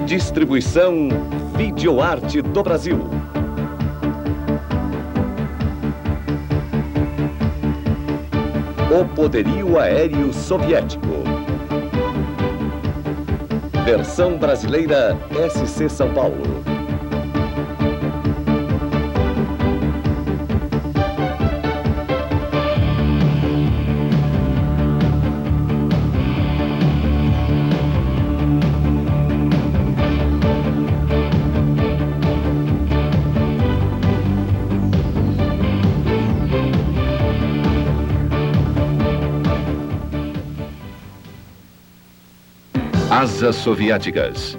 Distribuição Videoarte do Brasil. O poderio aéreo soviético. Versão brasileira SC São Paulo. Asas soviéticas.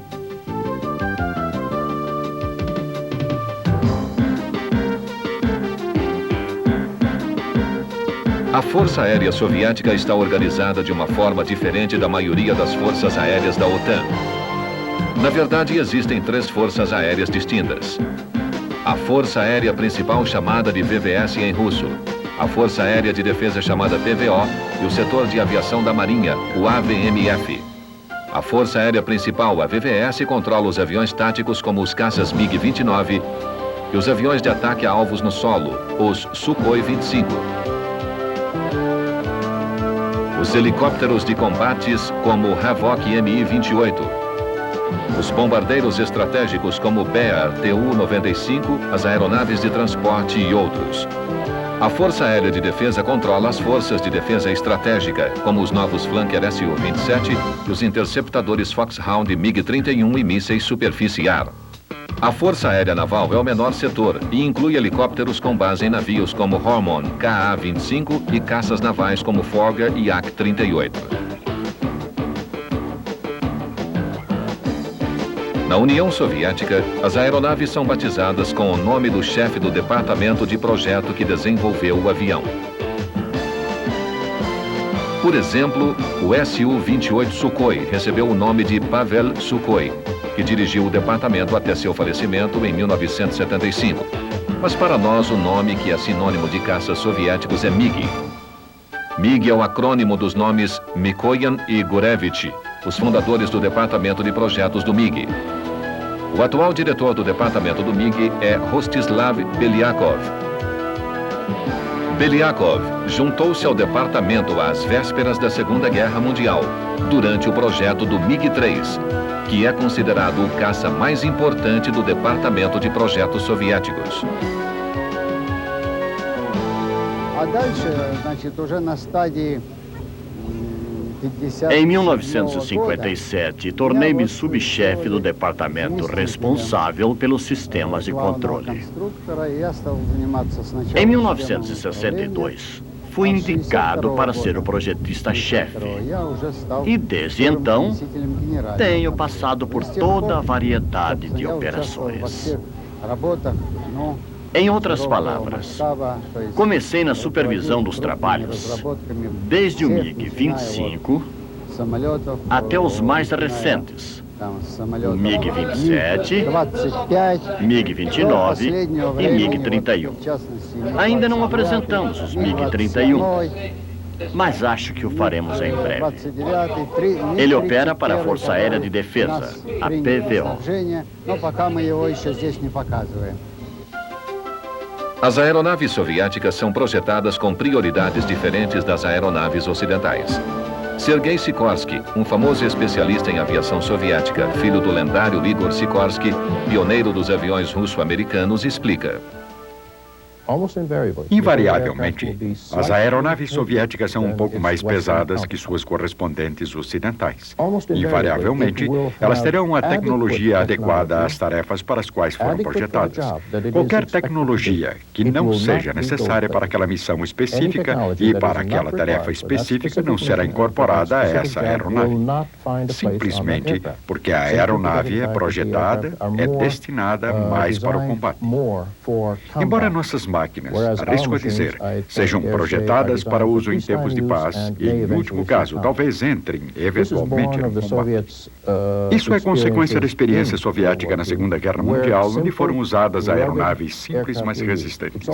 A Força Aérea Soviética está organizada de uma forma diferente da maioria das forças aéreas da OTAN. Na verdade, existem três forças aéreas distintas. A Força Aérea Principal, chamada de VVS em russo, a Força Aérea de Defesa, chamada PVO, e o setor de aviação da Marinha, o AVMF. A Força Aérea Principal, a VVS, controla os aviões táticos como os caças MiG-29 e os aviões de ataque a alvos no solo, os Sukhoi 25. Os helicópteros de combates como o Havok Mi-28. Os bombardeiros estratégicos como o Bear Tu-95, as aeronaves de transporte e outros. A Força Aérea de Defesa controla as forças de defesa estratégica, como os novos Flanker Su-27 e os interceptadores Foxhound MiG-31 e mísseis superficial. A Força Aérea Naval é o menor setor e inclui helicópteros com base em navios como Hormon Ka-25 e caças navais como Forger e Yak-38. Na União Soviética, as aeronaves são batizadas com o nome do chefe do departamento de projeto que desenvolveu o avião. Por exemplo, o Su-28 Sukhoi recebeu o nome de Pavel Sukhoi, que dirigiu o departamento até seu falecimento em 1975. Mas para nós, o nome que é sinônimo de caças soviéticos é MiG. MiG é o acrônimo dos nomes Mikoyan e Gurevich, os fundadores do departamento de projetos do MiG. O atual diretor do departamento do MiG é Rostislav Beliakov. Beliakov juntou-se ao departamento às vésperas da Segunda Guerra Mundial, durante o projeto do MiG-3, que é considerado o caça mais importante do departamento de projetos soviéticos. Em 1957, tornei-me subchefe do departamento responsável pelos sistemas de controle. Em 1962, fui indicado para ser o projetista-chefe. E desde então, tenho passado por toda a variedade de operações. Em outras palavras, comecei na supervisão dos trabalhos, desde o MiG-25 até os mais recentes, o MiG-27, MiG-29 e MiG-31. Ainda não apresentamos os MiG-31, mas acho que o faremos em breve. Ele opera para a Força Aérea de Defesa, a PVO. As aeronaves soviéticas são projetadas com prioridades diferentes das aeronaves ocidentais. Sergei Sikorsky, um famoso especialista em aviação soviética, filho do lendário Igor Sikorsky, pioneiro dos aviões russo-americanos, explica. Invariavelmente, as aeronaves soviéticas são um pouco mais pesadas que suas correspondentes ocidentais. Invariavelmente, elas terão a tecnologia adequada às tarefas para as quais foram projetadas. Qualquer tecnologia que não seja necessária para aquela missão específica e para aquela tarefa específica não será incorporada a essa aeronave. Simplesmente porque a aeronave é projetada, é destinada mais para o combate. Embora nossas máquinas, arrisco a dizer, sejam projetadas para uso em tempos de paz e, em último caso, talvez entrem eventualmente no combate. Isso é consequência da experiência soviética na Segunda Guerra Mundial, onde foram usadas aeronaves simples, mas resistentes.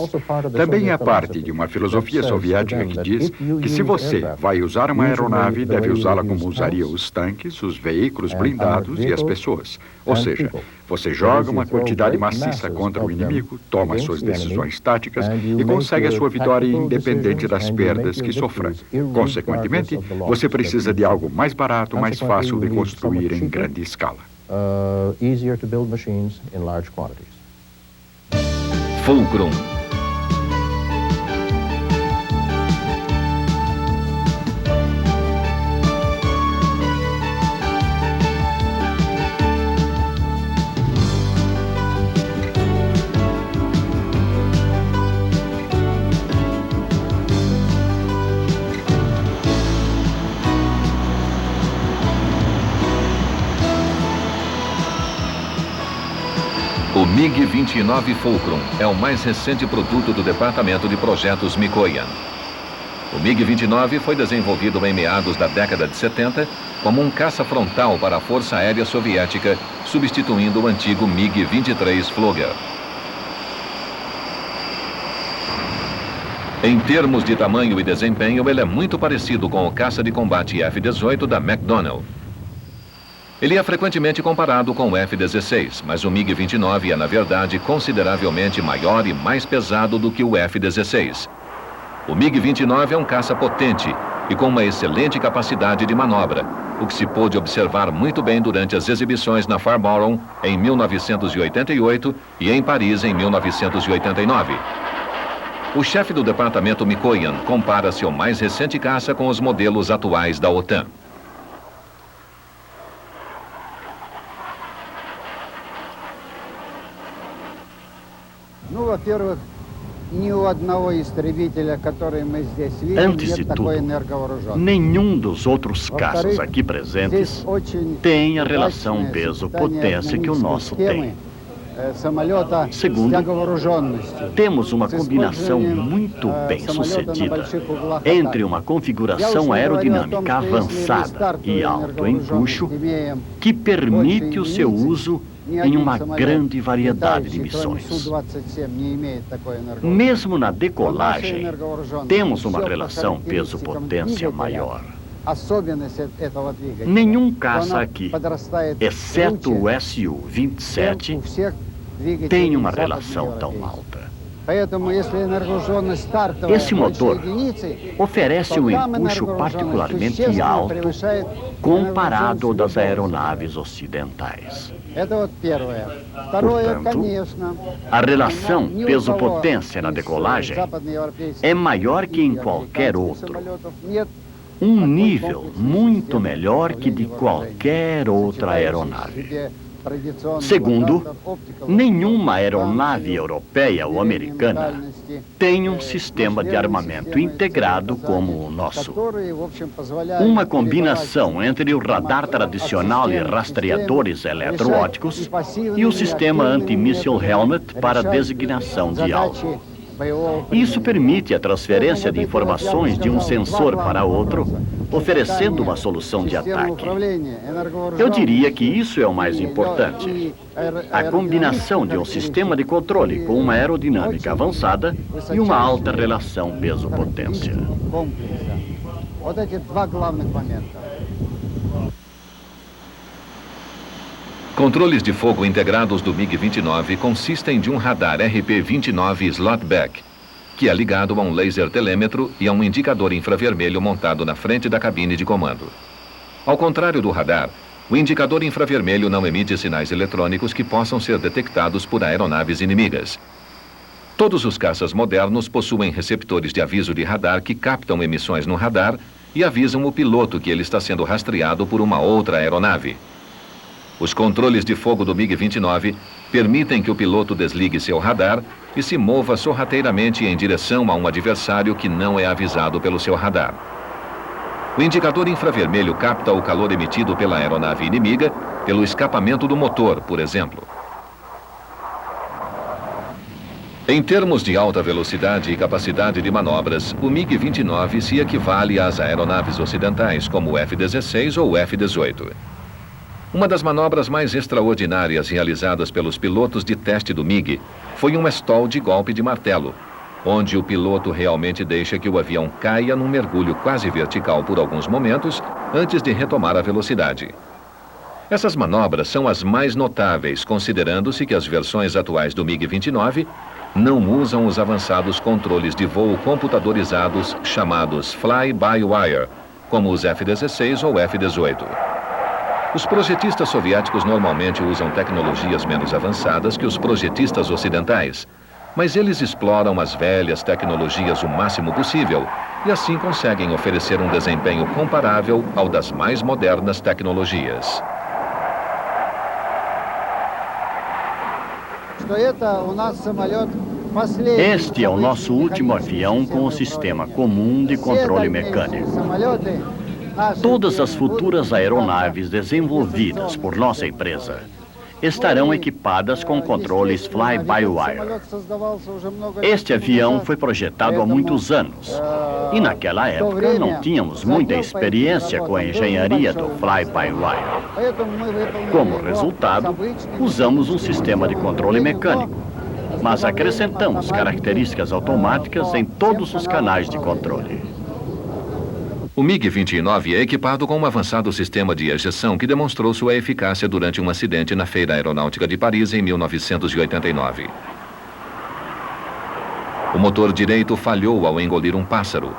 Também é parte de uma filosofia soviética que diz que se você vai usar uma aeronave, deve usá-la como usaria os tanques, os veículos blindados e as pessoas. Ou seja, você joga uma quantidade maciça contra o inimigo, toma suas decisões táticas e consegue a sua vitória independente das perdas que sofra. Consequentemente, você precisa de algo mais barato, mais fácil de construir em grande escala. Fulcrum. O MiG-29 Fulcrum é o mais recente produto do Departamento de Projetos Mikoyan. O MiG-29 foi desenvolvido em meados da década de 70 como um caça frontal para a Força Aérea Soviética, substituindo o antigo MiG-23 Flugger. Em termos de tamanho e desempenho, ele é muito parecido com o caça de combate F-18 da McDonnell. Ele é frequentemente comparado com o F-16, mas o MiG-29 é, na verdade, consideravelmente maior e mais pesado do que o F-16. O MiG-29 é um caça potente e com uma excelente capacidade de manobra, o que se pôde observar muito bem durante as exibições na Farnborough em 1988 e em Paris em 1989. O chefe do departamento Mikoyan compara seu mais recente caça com os modelos atuais da OTAN. Antes de tudo, nenhum dos outros caças aqui presentes tem a relação peso-potência que o nosso tem. Segundo, temos uma combinação muito bem sucedida entre uma configuração aerodinâmica avançada e alto empuxo que permite o seu uso em uma grande variedade de missões. Mesmo na decolagem, temos uma relação peso-potência maior. Nenhum caça aqui, exceto o Su-27, tem uma relação tão alta. Esse motor oferece um empuxo particularmente alto comparado ao das aeronaves ocidentais. Portanto, a relação peso-potência na decolagem é maior que em qualquer outro. Um nível muito melhor que de qualquer outra aeronave. Segundo, nenhuma aeronave europeia ou americana tem um sistema de armamento integrado como o nosso. Uma combinação entre o radar tradicional e rastreadores eletroópticos e o sistema anti-missile helmet para designação de alvo. Isso permite a transferência de informações de um sensor para outro, oferecendo uma solução de ataque. Eu diria que isso é o mais importante. A combinação de um sistema de controle com uma aerodinâmica avançada e uma alta relação peso-potência. Controles de fogo integrados do MiG-29 consistem de um radar RP-29 Slotback, que é ligado a um laser telêmetro e a um indicador infravermelho montado na frente da cabine de comando. Ao contrário do radar, o indicador infravermelho não emite sinais eletrônicos que possam ser detectados por aeronaves inimigas. Todos os caças modernos possuem receptores de aviso de radar que captam emissões no radar e avisam o piloto que ele está sendo rastreado por uma outra aeronave. Os controles de fogo do MiG-29 permitem que o piloto desligue seu radar e se mova sorrateiramente em direção a um adversário que não é avisado pelo seu radar. O indicador infravermelho capta o calor emitido pela aeronave inimiga pelo escapamento do motor, por exemplo. Em termos de alta velocidade e capacidade de manobras, o MiG-29 se equivale às aeronaves ocidentais, como o F-16 ou o F-18. Uma das manobras mais extraordinárias realizadas pelos pilotos de teste do MiG foi um stall de golpe de martelo, onde o piloto realmente deixa que o avião caia num mergulho quase vertical por alguns momentos antes de retomar a velocidade. Essas manobras são as mais notáveis, considerando-se que as versões atuais do MiG-29 não usam os avançados controles de voo computadorizados chamados fly-by-wire, como os F-16 ou F-18. Os projetistas soviéticos normalmente usam tecnologias menos avançadas que os projetistas ocidentais, mas eles exploram as velhas tecnologias o máximo possível e assim conseguem oferecer um desempenho comparável ao das mais modernas tecnologias. Este é o nosso último avião com o sistema comum de controle mecânico. Todas as futuras aeronaves desenvolvidas por nossa empresa estarão equipadas com controles fly-by-wire. Este avião foi projetado há muitos anos e naquela época não tínhamos muita experiência com a engenharia do fly-by-wire. Como resultado, usamos um sistema de controle mecânico, mas acrescentamos características automáticas em todos os canais de controle. O MiG-29 é equipado com um avançado sistema de ejeção que demonstrou sua eficácia durante um acidente na Feira Aeronáutica de Paris em 1989. O motor direito falhou ao engolir um pássaro.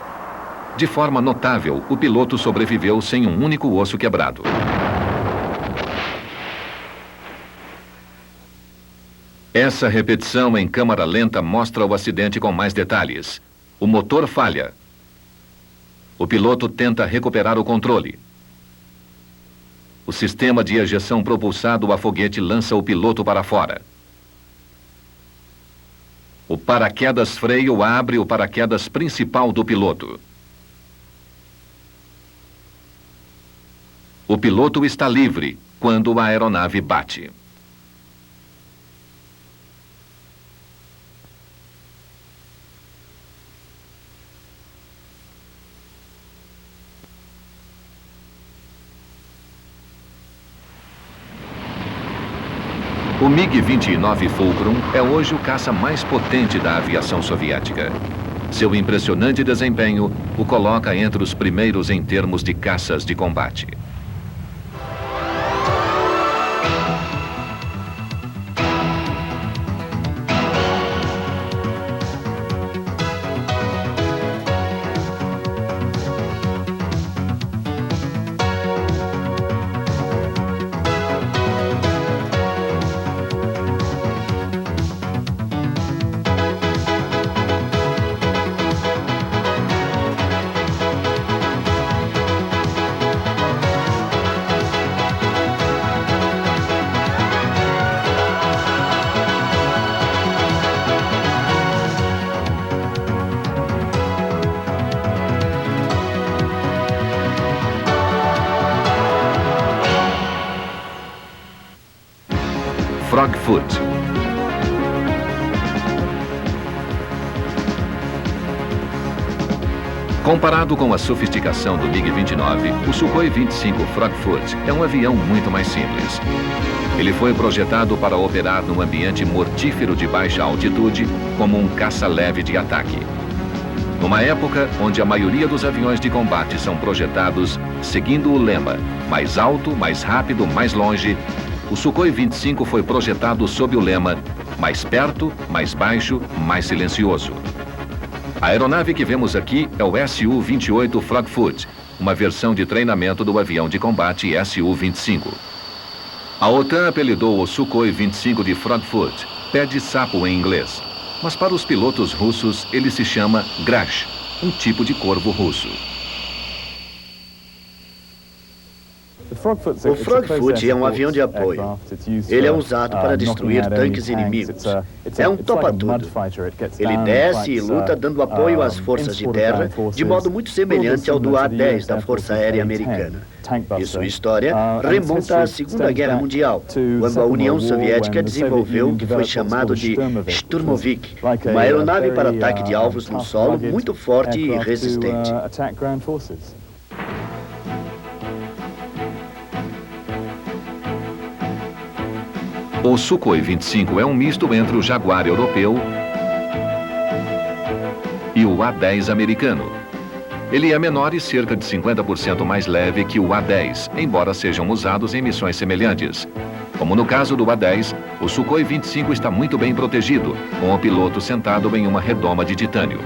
De forma notável, o piloto sobreviveu sem um único osso quebrado. Essa repetição em câmara lenta mostra o acidente com mais detalhes. O motor falha. O piloto tenta recuperar o controle. O sistema de ejeção propulsado a foguete lança o piloto para fora. O paraquedas freio abre o paraquedas principal do piloto. O piloto está livre quando a aeronave bate. O MiG-29 Fulcrum é hoje o caça mais potente da aviação soviética. Seu impressionante desempenho o coloca entre os primeiros em termos de caças de combate. Frogfoot. Comparado com a sofisticação do MiG-29, o Sukhoi 25 Frogfoot é um avião muito mais simples. Ele foi projetado para operar num ambiente mortífero de baixa altitude como um caça leve de ataque. Numa época onde a maioria dos aviões de combate são projetados seguindo o lema mais alto, mais rápido, mais longe, o Sukhoi 25 foi projetado sob o lema mais perto, mais baixo, mais silencioso. A aeronave que vemos aqui é o Su-28 Frogfoot, uma versão de treinamento do avião de combate Su-25. A OTAN apelidou o Sukhoi 25 de Frogfoot, pé de sapo em inglês, mas para os pilotos russos ele se chama Grach, um tipo de corvo russo. O Frogfoot é um avião de apoio. Ele é usado para destruir tanques inimigos. É um topa-tudo. Ele desce e luta dando apoio às forças de terra de modo muito semelhante ao do A-10 da Força Aérea Americana. E sua história remonta à Segunda Guerra Mundial, quando a União Soviética desenvolveu o que foi chamado de Shturmovik, uma aeronave para ataque de alvos no solo muito forte e resistente. O Sukhoi 25 é um misto entre o Jaguar europeu e o A-10 americano. Ele é menor e cerca de 50% mais leve que o A-10, embora sejam usados em missões semelhantes. Como no caso do A-10, o Sukhoi 25 está muito bem protegido, com o piloto sentado em uma redoma de titânio.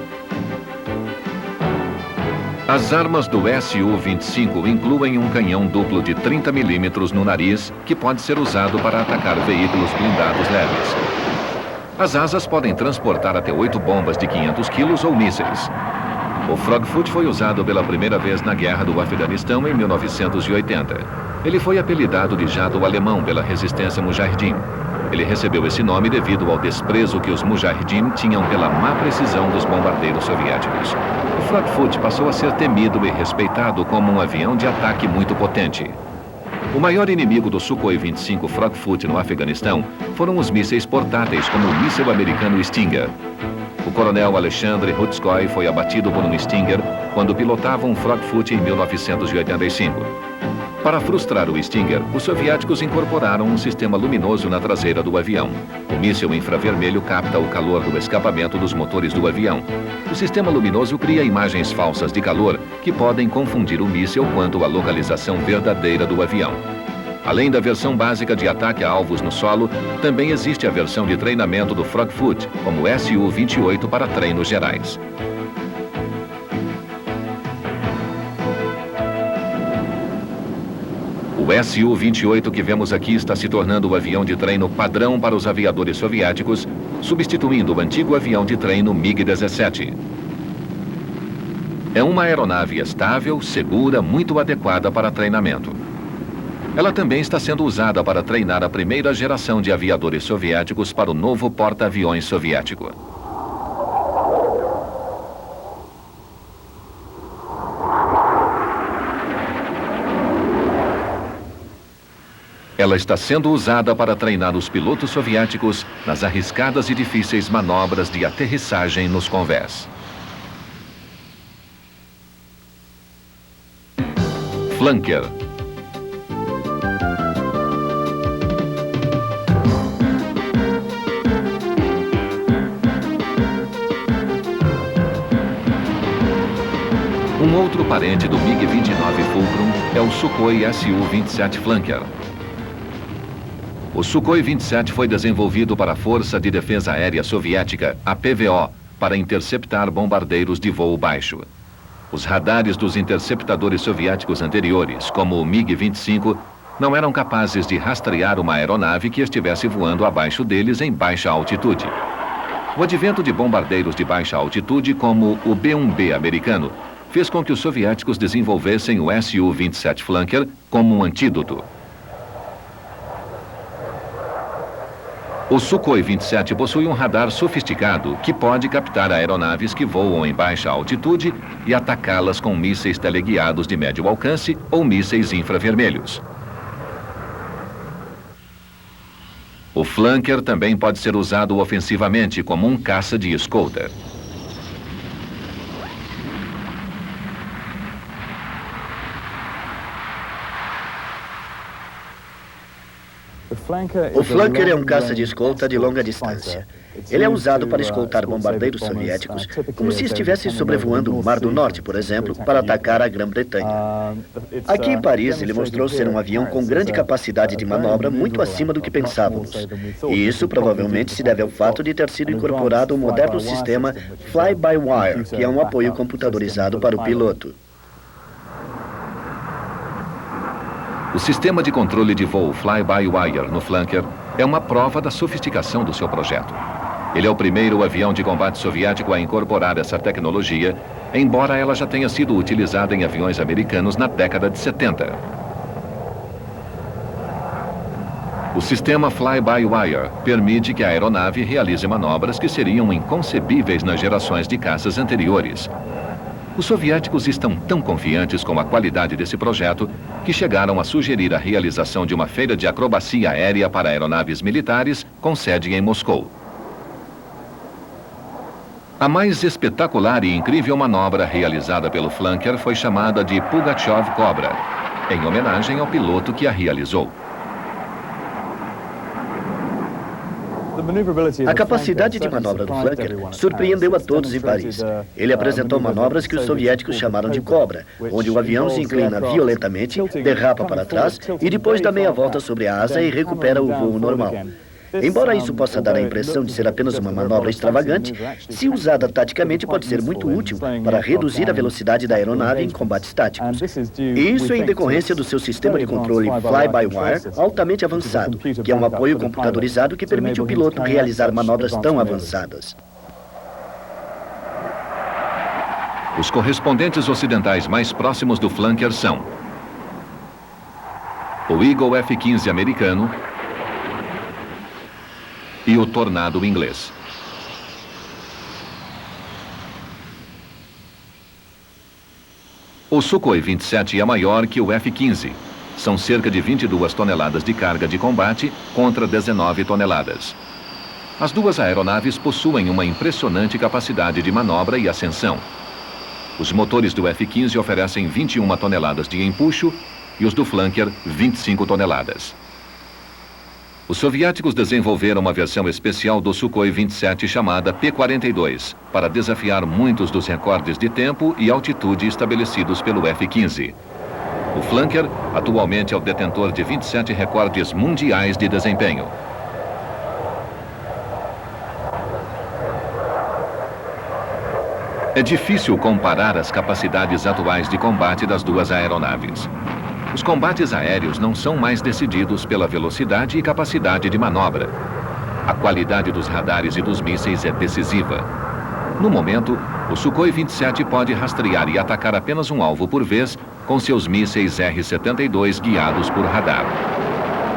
As armas do Su-25 incluem um canhão duplo de 30 mm no nariz, que pode ser usado para atacar veículos blindados leves. As asas podem transportar até 8 bombas de 500 kg ou mísseis. O Frogfoot foi usado pela primeira vez na Guerra do Afeganistão em 1980. Ele foi apelidado de jato alemão pela resistência Mujahideen. Ele recebeu esse nome devido ao desprezo que os Mujahideen tinham pela má precisão dos bombardeiros soviéticos. O Frogfoot passou a ser temido e respeitado como um avião de ataque muito potente. O maior inimigo do Sukhoi 25 Frogfoot no Afeganistão foram os mísseis portáteis, como o míssil americano Stinger. O coronel Alexandre Rutskoy foi abatido por um Stinger quando pilotava um Frogfoot em 1985. Para frustrar o Stinger, os soviéticos incorporaram um sistema luminoso na traseira do avião. O míssil infravermelho capta o calor do escapamento dos motores do avião. O sistema luminoso cria imagens falsas de calor que podem confundir o míssil quanto à localização verdadeira do avião. Além da versão básica de ataque a alvos no solo, também existe a versão de treinamento do Frogfoot, como o Su-28 para treinos gerais. O Su-28 que vemos aqui está se tornando o avião de treino padrão para os aviadores soviéticos, substituindo o antigo avião de treino MiG-17. É uma aeronave estável, segura, muito adequada para treinamento. Ela também está sendo usada para treinar a primeira geração de aviadores soviéticos para o novo porta-aviões soviético. Ela está sendo usada para treinar os pilotos soviéticos nas arriscadas e difíceis manobras de aterrissagem nos convés. Flanker. Um outro parente do MiG-29 Fulcrum é o Sukhoi Su-27 Flanker. O Sukhoi 27 foi desenvolvido para a Força de Defesa Aérea Soviética, a PVO, para interceptar bombardeiros de voo baixo. Os radares dos interceptadores soviéticos anteriores, como o MiG-25, não eram capazes de rastrear uma aeronave que estivesse voando abaixo deles em baixa altitude. O advento de bombardeiros de baixa altitude, como o B-1B americano, fez com que os soviéticos desenvolvessem o Su-27 Flanker como um antídoto. O Sukhoi 27 possui um radar sofisticado que pode captar aeronaves que voam em baixa altitude e atacá-las com mísseis teleguiados de médio alcance ou mísseis infravermelhos. O Flanker também pode ser usado ofensivamente como um caça de escolta. O Flanker é um caça de escolta de longa distância. Ele é usado para escoltar bombardeiros soviéticos, como se estivessem sobrevoando o Mar do Norte, por exemplo, para atacar a Grã-Bretanha. Aqui em Paris, ele mostrou ser um avião com grande capacidade de manobra, muito acima do que pensávamos. E isso provavelmente se deve ao fato de ter sido incorporado um moderno sistema fly-by-wire, que é um apoio computadorizado para o piloto. O sistema de controle de voo fly-by-wire no Flanker é uma prova da sofisticação do seu projeto. Ele é o primeiro avião de combate soviético a incorporar essa tecnologia, embora ela já tenha sido utilizada em aviões americanos na década de 70. O sistema fly-by-wire permite que a aeronave realize manobras que seriam inconcebíveis nas gerações de caças anteriores. Os soviéticos estão tão confiantes com a qualidade desse projeto que chegaram a sugerir a realização de uma feira de acrobacia aérea para aeronaves militares com sede em Moscou. A mais espetacular e incrível manobra realizada pelo Flanker foi chamada de Pugachev Cobra, em homenagem ao piloto que a realizou. A capacidade de manobra do Flanker surpreendeu a todos em Paris. Ele apresentou manobras que os soviéticos chamaram de cobra, onde o avião se inclina violentamente, derrapa para trás e depois dá meia volta sobre a asa e recupera o voo normal. Embora isso possa dar a impressão de ser apenas uma manobra extravagante, se usada taticamente pode ser muito útil para reduzir a velocidade da aeronave em combates táticos. Isso em decorrência do seu sistema de controle fly-by-wire altamente avançado, que é um apoio computadorizado que permite ao piloto realizar manobras tão avançadas. Os correspondentes ocidentais mais próximos do Flanker são o Eagle F-15 americano e o Tornado inglês. O Sukhoi 27 é maior que o F-15. São cerca de 22 toneladas de carga de combate contra 19 toneladas. As duas aeronaves possuem uma impressionante capacidade de manobra e ascensão. Os motores do F-15 oferecem 21 toneladas de empuxo e os do Flanker 25 toneladas. Os soviéticos desenvolveram uma versão especial do Sukhoi 27 chamada P-42, para desafiar muitos dos recordes de tempo e altitude estabelecidos pelo F-15. O Flanker atualmente é o detentor de 27 recordes mundiais de desempenho. É difícil comparar as capacidades atuais de combate das duas aeronaves. Os combates aéreos não são mais decididos pela velocidade e capacidade de manobra. A qualidade dos radares e dos mísseis é decisiva. No momento, o Sukhoi 27 pode rastrear e atacar apenas um alvo por vez com seus mísseis R-72 guiados por radar.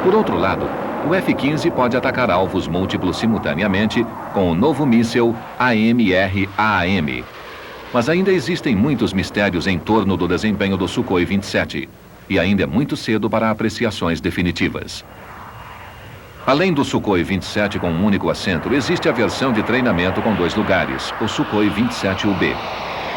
Por outro lado, o F-15 pode atacar alvos múltiplos simultaneamente com o novo míssil AMR-AM. Mas ainda existem muitos mistérios em torno do desempenho do Sukhoi 27. E ainda é muito cedo para apreciações definitivas. Além do Sukhoi 27 com um único assento, existe a versão de treinamento com 2 lugares, o Sukhoi 27UB.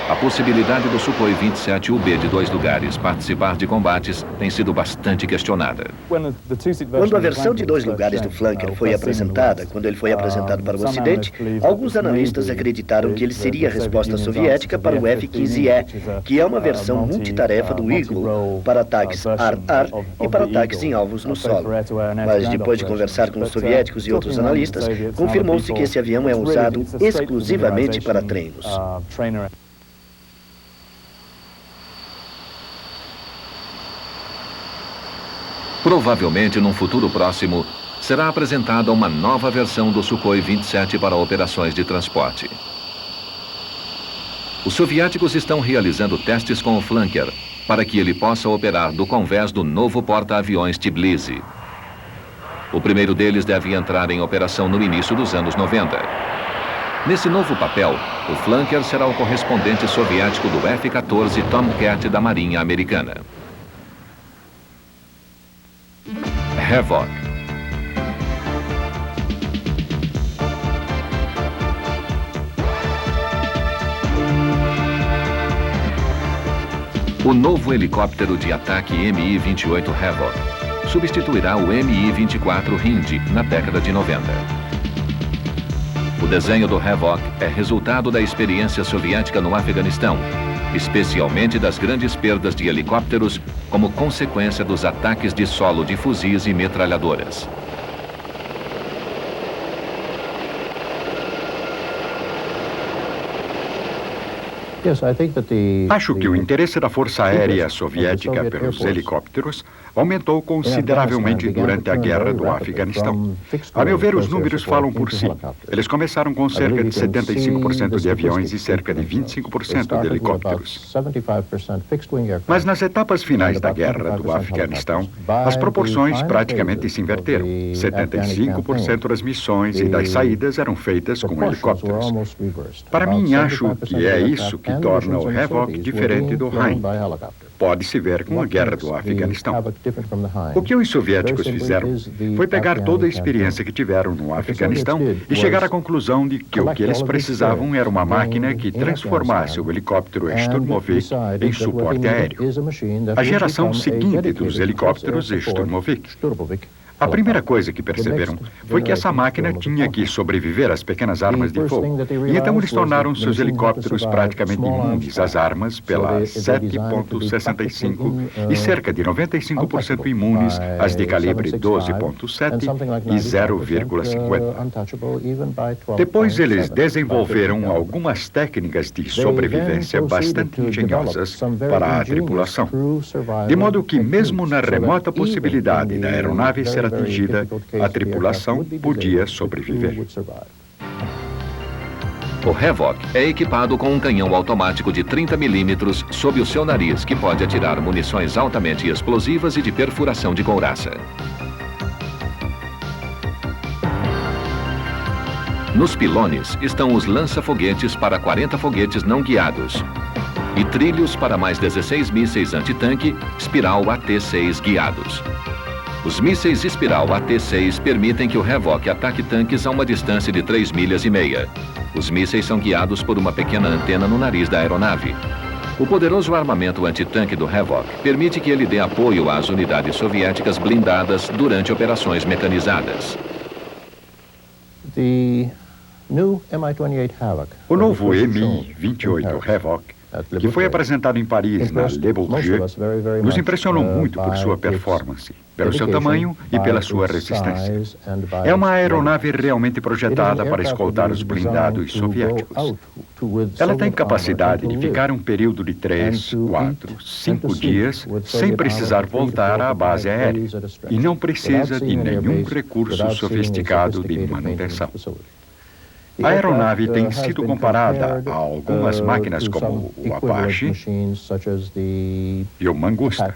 A possibilidade do Sukhoi 27UB de 2 lugares participar de combates tem sido bastante questionada. Quando a versão de 2 lugares do Flanker foi apresentada, quando ele foi apresentado para o Ocidente, alguns analistas acreditaram que ele seria a resposta soviética para o F-15E, que é uma versão multitarefa do Eagle para ataques ar-ar e para ataques em alvos no solo. Mas depois de conversar com os soviéticos e outros analistas, confirmou-se que esse avião é usado exclusivamente para treinos. Provavelmente, num futuro próximo, será apresentada uma nova versão do Sukhoi 27 para operações de transporte. Os soviéticos estão realizando testes com o Flanker para que ele possa operar do convés do novo porta-aviões Tbilisi. O primeiro deles deve entrar em operação no início dos anos 90. Nesse novo papel, o Flanker será o correspondente soviético do F-14 Tomcat da Marinha Americana. Havoc. O novo helicóptero de ataque Mi-28 Havoc substituirá o Mi-24 Hind na década de 90. O desenho do Havoc é resultado da experiência soviética no Afeganistão, especialmente das grandes perdas de helicópteros como consequência dos ataques de solo de fuzis e metralhadoras. Acho que o interesse da Força Aérea Soviética pelos helicópteros aumentou consideravelmente durante a Guerra do Afeganistão. A meu ver, os números falam por si. Eles começaram com cerca de 75% de aviões e cerca de 25% de helicópteros. Mas nas etapas finais da Guerra do Afeganistão, as proporções praticamente se inverteram. 75% das missões e das saídas eram feitas com helicópteros. Para mim, acho que é isso que torna o Havoc diferente do Hind. Pode-se ver com a Guerra do Afeganistão. O que os soviéticos fizeram foi pegar toda a experiência que tiveram no Afeganistão e chegar à conclusão de que o que eles precisavam era uma máquina que transformasse o helicóptero Sturmovik em suporte aéreo. A geração seguinte dos helicópteros Sturmovik. A primeira coisa que perceberam foi que essa máquina tinha que sobreviver às pequenas armas de fogo. E então eles tornaram seus helicópteros praticamente imunes às armas pela 7.65 e cerca de 95% imunes às de calibre 12.7 e 0,50. Depois eles desenvolveram algumas técnicas de sobrevivência bastante engenhosas para a tripulação. De modo que mesmo na remota possibilidade da aeronave ser atingida, a tripulação podia sobreviver. O Havoc é equipado com um canhão automático de 30 milímetros sob o seu nariz, que pode atirar munições altamente explosivas e de perfuração de couraça. Nos pilones estão os lança-foguetes para 40 foguetes não guiados e trilhos para mais 16 mísseis antitanque Spiral AT-6 guiados. Os mísseis Spiral AT-6 permitem que o Havoc ataque tanques a uma distância de 3,5 milhas. Os mísseis são guiados por uma pequena antena no nariz da aeronave. O poderoso armamento antitanque do Havoc permite que ele dê apoio às unidades soviéticas blindadas durante operações mecanizadas. O novo Mi-28 Havoc, que foi apresentado em Paris na Le Bourget, nos impressionou muito por sua performance, pelo seu tamanho e pela sua resistência. É uma aeronave realmente projetada para escoltar os blindados soviéticos. Ela tem capacidade de ficar um período de 3, 4, 5 dias sem precisar voltar à base aérea e não precisa de nenhum recurso sofisticado de manutenção. A aeronave tem sido comparada a algumas máquinas como o Apache e o Mangusta.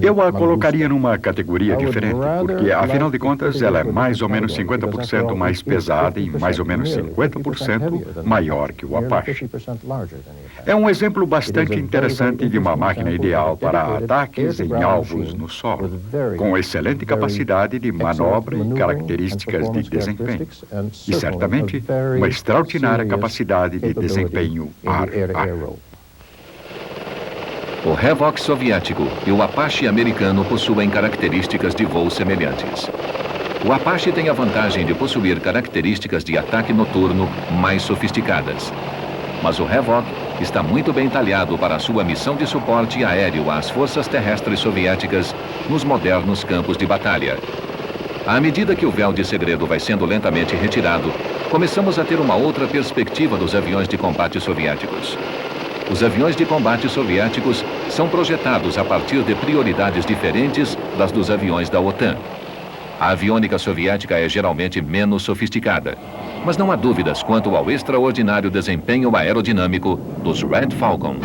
Eu a colocaria numa categoria diferente, porque, afinal de contas, ela é mais ou menos 50% mais pesada e mais ou menos 50% maior que o Apache. É um exemplo bastante interessante de uma máquina ideal para ataques em alvos no solo, com excelente capacidade de manobra e características de desempenho. E, certamente, uma extraordinária capacidade de desempenho ar-ar. O Havoc soviético e o Apache americano possuem características de voo semelhantes. O Apache tem a vantagem de possuir características de ataque noturno mais sofisticadas. Mas o Havoc está muito bem talhado para sua missão de suporte aéreo às forças terrestres soviéticas nos modernos campos de batalha. À medida que o véu de segredo vai sendo lentamente retirado, começamos a ter uma outra perspectiva dos aviões de combate soviéticos. Os aviões de combate soviéticos são projetados a partir de prioridades diferentes das dos aviões da OTAN. A aviônica soviética é geralmente menos sofisticada, mas não há dúvidas quanto ao extraordinário desempenho aerodinâmico dos Red Falcons.